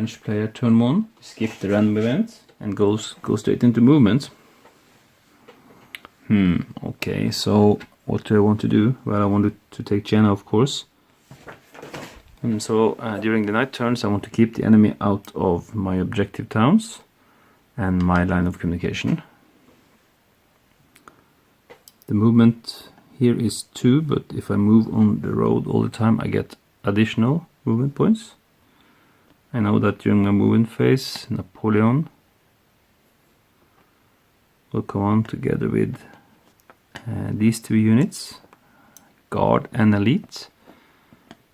French player turn 1, skip the random event and go straight into movement. Okay, so what do I want to do? Well, I wanted to take Jena, of course. So during the night turns I want to keep the enemy out of my objective towns and my line of communication. The movement here is 2, but if I move on the road all the time I get additional movement points. I know that during my movement phase Napoleon will come on together with these 2 units, Guard and Elite.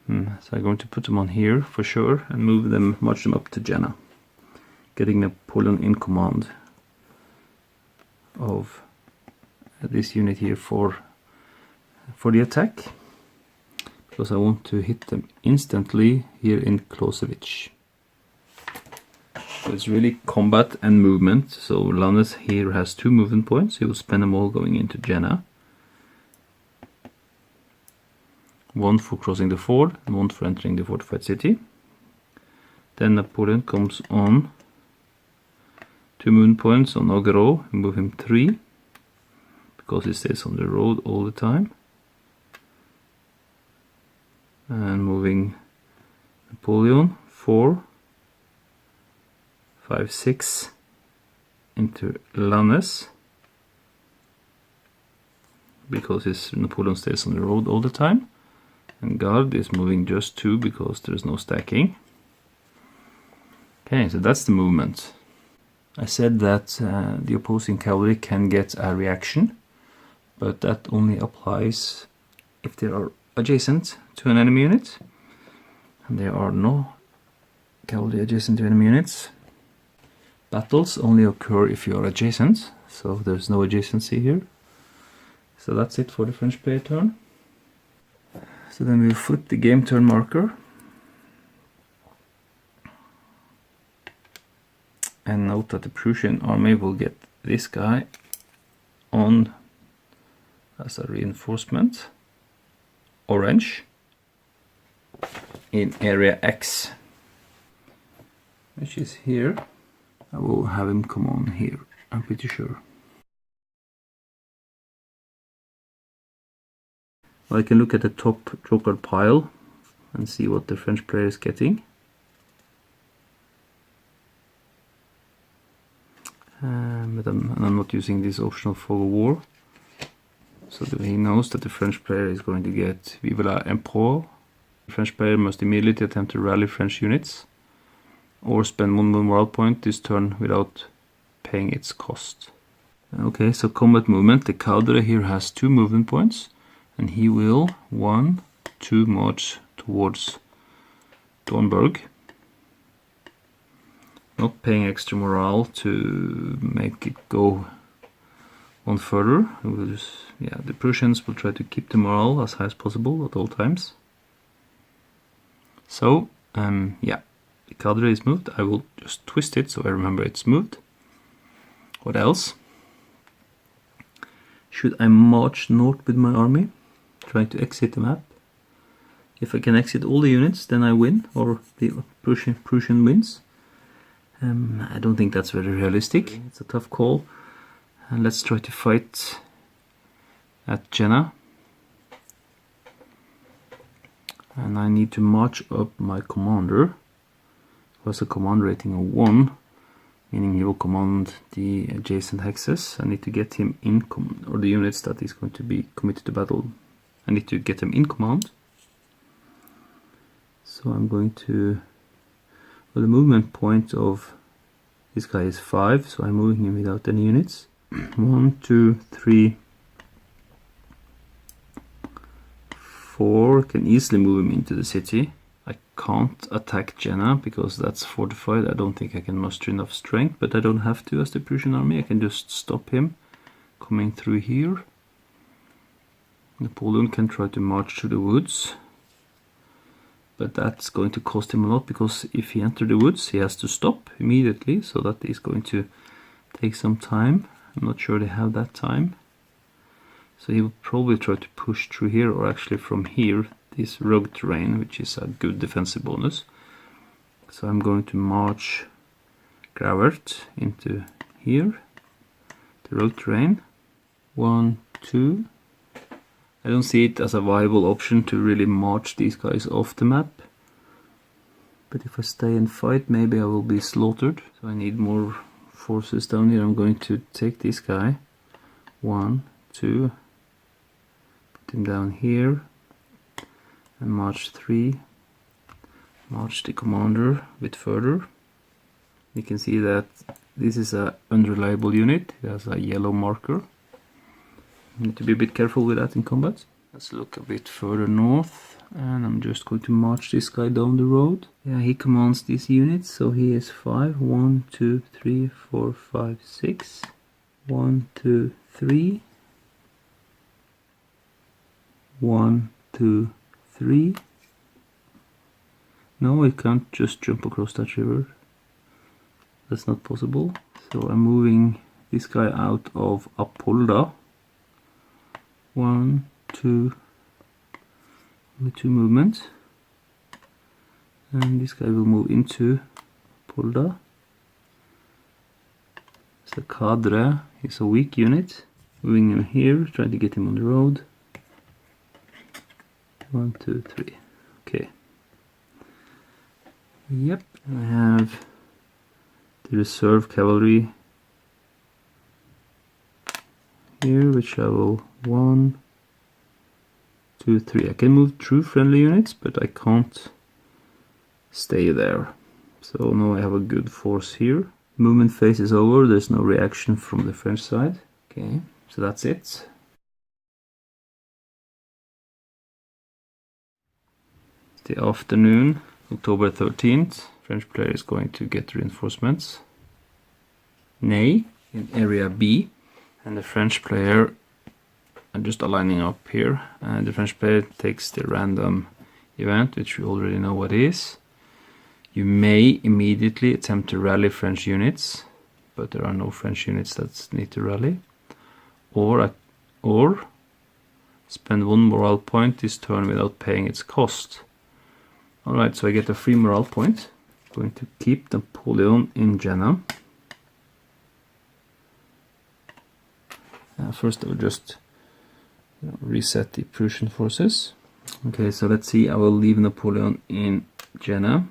So I'm going to put them on here for sure and march them up to Jena, getting Napoleon in command of this unit here for the attack, because I want to hit them instantly here in Clausewitz. So it's really combat and movement. So Lannes here has 2 movement points. He will spend them all going into Jena. 1 for crossing the ford and 1 for entering the fortified city. Then Napoleon comes on 2 movement points on Augereau and move him 3 because he stays on the road all the time. And moving Napoleon 4, 5, 6 into Lannes because Napoleon stays on the road all the time. And Guard is moving just 2 because there's no stacking. Okay, so that's the movement. I said that the opposing cavalry can get a reaction, but that only applies if they are adjacent to an enemy unit. And there are no cavalry adjacent to enemy units. Battles only occur if you are adjacent, so there's no adjacency here. So that's it for the French player turn. So then we'll flip the game turn marker and note that the Prussian army will get this guy on as a reinforcement, orange, in area X, which is here. I will have him come on here, I'm pretty sure. Well, I can look at the top draw card pile and see what the French player is getting. But I'm not using this optional fog of war. So he knows that the French player is going to get Vive la Empereur. The French player must immediately attempt to rally French units or spend 1 morale point this turn without paying its cost. Okay, so combat movement. The Caudre here has 2 movement points. And he will 1, 2 march towards Dornberg, not paying extra morale to make it go on further. The Prussians will try to keep the morale as high as possible at all times. So the cavalry is moved. I will just twist it so I remember it's moved. What else? Should I march north with my army, trying to exit the map? If I can exit all the units, then I win, or the Prussian wins. I don't think that's very realistic. It's a tough call. And let's try to fight at Jena. And I need to march up my commander, who has a command rating of 1, meaning he will command the adjacent hexes. I need to get him in command, or the units that is going to be committed to battle. I need to get them in command. So I'm going to, well, the movement point of this guy is 5, so I'm moving him without any units. 1, 2, 3, 4, can easily move him into the city. I can't attack Jena because that's fortified. I don't think I can muster enough strength, but I don't have to as the Prussian army. I can just stop him coming through here. Napoleon can try to march through the woods, but that's going to cost him a lot, because if he enters the woods he has to stop immediately, so that is going to take some time. I'm not sure they have that time, so he will probably try to push through here, or actually from here, this rugged terrain, which is a good defensive bonus. So I'm going to march Gravert into here, the road terrain. 1, 2. I don't see it as a viable option to really march these guys off the map. But if I stay and fight, maybe I will be slaughtered. So I need more forces down here. I'm going to take this guy. 1, 2. Put him down here. And march 3. March the commander a bit further. You can see that this is an unreliable unit. It has a yellow marker. You need to be a bit careful with that in combat. Let's look a bit further north, and I'm just going to march this guy down the road. Yeah, he commands these units, so he is 5. 1, 2, 3, 4, 5, 6. 1, 2, 3. 1, 2, 3. No, I can't just jump across that river. That's not possible. So I'm moving this guy out of Apolda. 1, 2, only 2 movements. And this guy will move into Apolda. So Cadre is a weak unit. Moving him here, trying to get him on the road. 1, 2, 3. Okay. Yep, I have the reserve cavalry here, which I will 1, 2, 3. I can move through friendly units, but I can't stay there. So now I have a good force here. Movement phase is over, there's no reaction from the French side. Okay, so that's it. The afternoon, October 13th. French player is going to get reinforcements. Ney in area B. And the French player, I'm just aligning up here. And the French player takes the random event, which we already know what is. You may immediately attempt to rally French units, but there are no French units that need to rally. Or spend 1 morale point this turn without paying its cost. Alright, so I get a free morale point. I'm going to keep Napoleon in Jena. First I will just reset the Prussian forces. Okay, so let's see, I will leave Napoleon in Jena.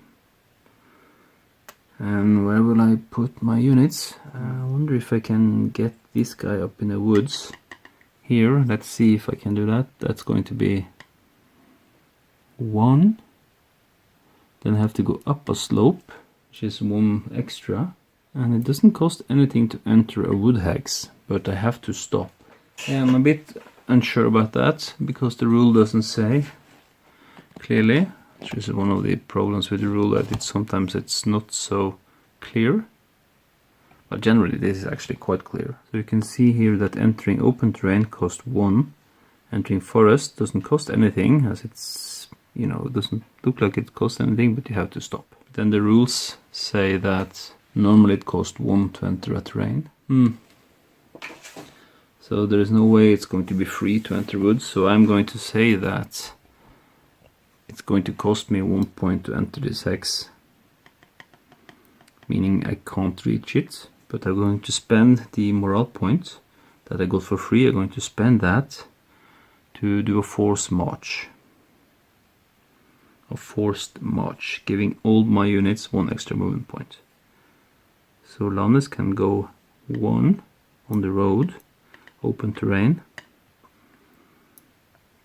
And where will I put my units? I wonder if I can get this guy up in the woods. Here, let's see if I can do that. That's going to be 1. Then I have to go up a slope, which is 1 extra. And it doesn't cost anything to enter a wood hex, but I have to stop. Yeah, I'm a bit unsure about that, because the rule doesn't say clearly. Which is one of the problems with the rule, that sometimes it's not so clear. But generally this is actually quite clear. So you can see here that entering open terrain costs 1. Entering forest doesn't cost anything, as it's, you know, it doesn't look like it costs anything, but you have to stop. Then the rules say that normally it costs 1 to enter a terrain. So there is no way it's going to be free to enter woods, so I'm going to say that it's going to cost me 1 point to enter this hex, meaning I can't reach it, but I'm going to spend the morale point that I got for free. I'm going to spend that to do a forced march. A forced march, giving all my units 1 extra movement point. So Lannes can go 1 on the road, open terrain,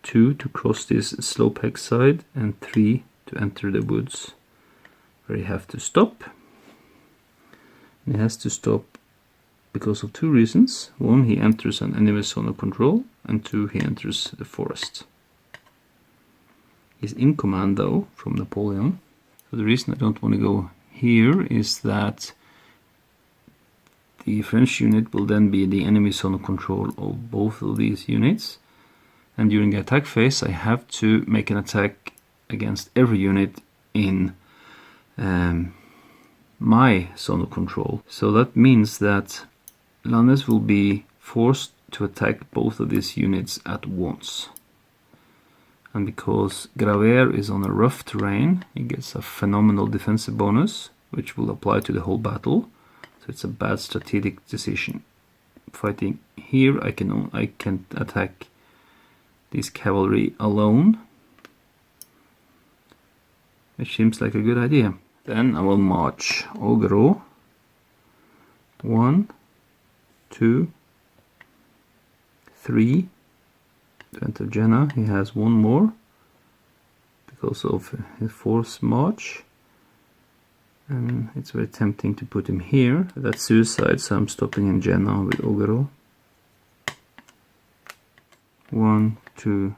2 to cross this slope hex side, and 3 to enter the woods, where you have to stop. And he has to stop because of 2 reasons. 1, he enters an enemy zone of control, and 2, he enters the forest. He's in command though from Napoleon. So the reason I don't want to go here is that the French unit will then be the enemy zone of control of both of these units. And during the attack phase, I have to make an attack against every unit in my zone of control. So that means that Lannes will be forced to attack both of these units at once. And because Graver is on a rough terrain, he gets a phenomenal defensive bonus, which will apply to the whole battle. So it's a bad strategic decision. Fighting here, I can attack this cavalry alone, which seems like a good idea. Then I will march Ogro. 1, 2, 3. To enter Jena, he has one more because of his force march, and it's very tempting to put him here. That's suicide, so I'm stopping in Jena with Ogro. 1, 2.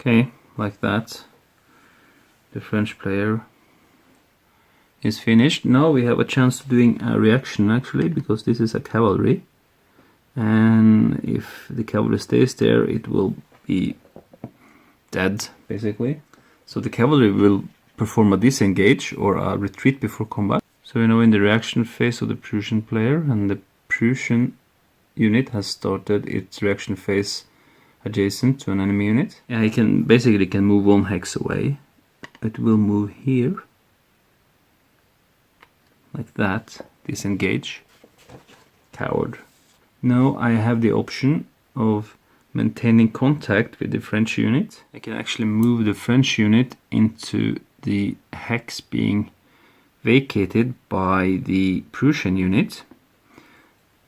Okay, like that. The French player is finished. Now we have a chance of doing a reaction actually, because this is a cavalry. And if the cavalry stays there, it will be dead, basically. So the cavalry will perform a disengage or a retreat before combat. So we're now in the reaction phase of the Prussian player, and the Prussian unit has started its reaction phase adjacent to an enemy unit. Yeah, he can basically move one hex away. It will move here, like that, disengage, coward. Now I have the option of maintaining contact with the French unit. I can actually move the French unit into the hex being vacated by the Prussian unit.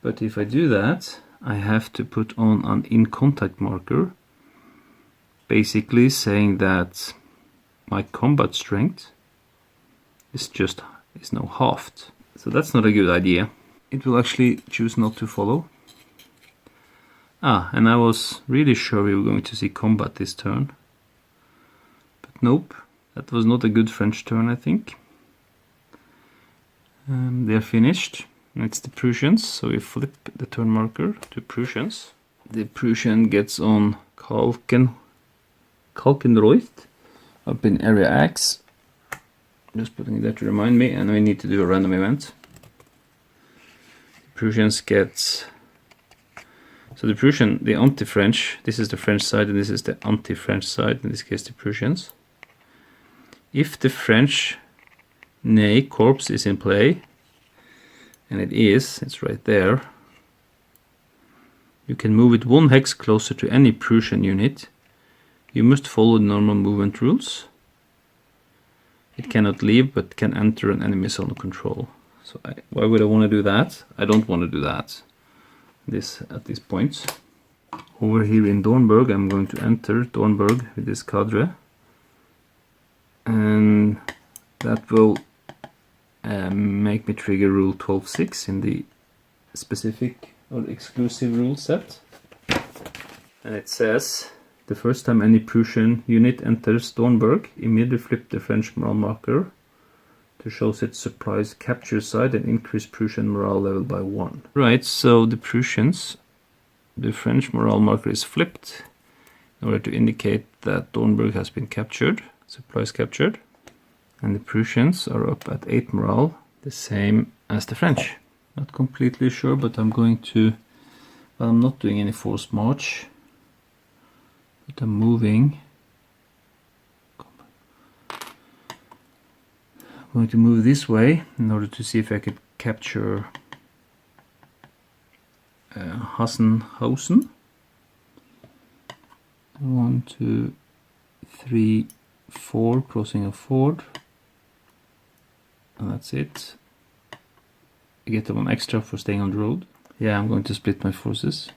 But if I do that, I have to put on an in contact marker, basically saying that my combat strength is now halved. So that's not a good idea. It will actually choose not to follow. And I was really sure we were going to see combat this turn. But nope, that was not a good French turn, I think. They're finished. It's the Prussians, so we flip the turn marker to Prussians. The Prussian gets on Kalkenreuth up in area X. Just putting that to remind me, and we need to do a random event. The Prussians get... So the Prussian, the anti-French, this is the French side and this is the anti-French side, in this case the Prussians. If the French Ney corps is in play, and it is, it's right there, you can move it one hex closer to any Prussian unit. You must follow the normal movement rules. It cannot leave but can enter an enemy zone of control. So why would I want to do that? I don't want to do that. At this point. Over here in Dornburg, I'm going to enter Dornburg with this cadre, and that will make me trigger rule 12.6 in the specific or exclusive rule set. And it says, the first time any Prussian unit enters Dornburg, immediately flip the French morale marker to show its surprise capture side and increase Prussian morale level by 1. Right, so the Prussians, the French morale marker is flipped in order to indicate that Dornburg has been captured, surprise captured. And the Prussians are up at 8 morale, the same as the French. Not completely sure, but I'm going to, well, I'm not doing any forced march, but I'm moving. I'm going to move this way in order to see if I could capture Hassenhausen. 1, 2, 3, 4, crossing a ford. And that's it. I get one extra for staying on the road. Yeah, I'm going to split my forces.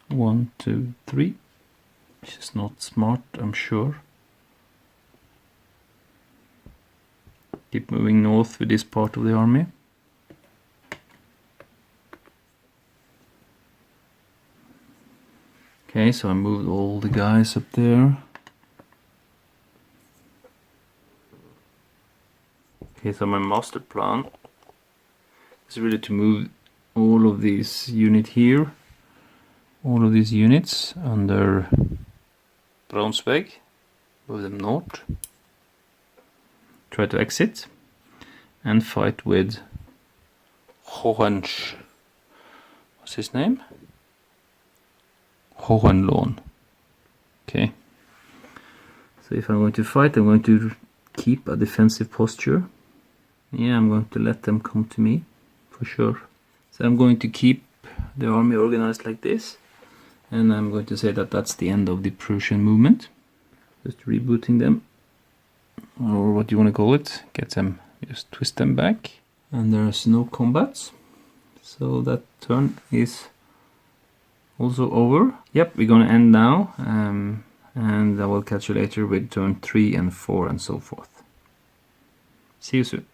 1, 2, 3. Which is not smart, I'm sure. Keep moving north with this part of the army. Okay, so I moved all the guys up there. Okay, so my master plan is really to move all of these units here, all of these units under Braunschweig, move them north, try to exit, and fight with what's his name? Hohenlohn. So if I'm going to fight, I'm going to keep a defensive posture. Yeah, I'm going to let them come to me, for sure. So I'm going to keep the army organized like this. And I'm going to say that that's the end of the Prussian movement. Just rebooting them. Or what you want to call it. Get them, just twist them back. And there's no combats. So that turn is also over. Yep, we're gonna end now. And I will catch you later with turn 3 and 4 and so forth. See you soon.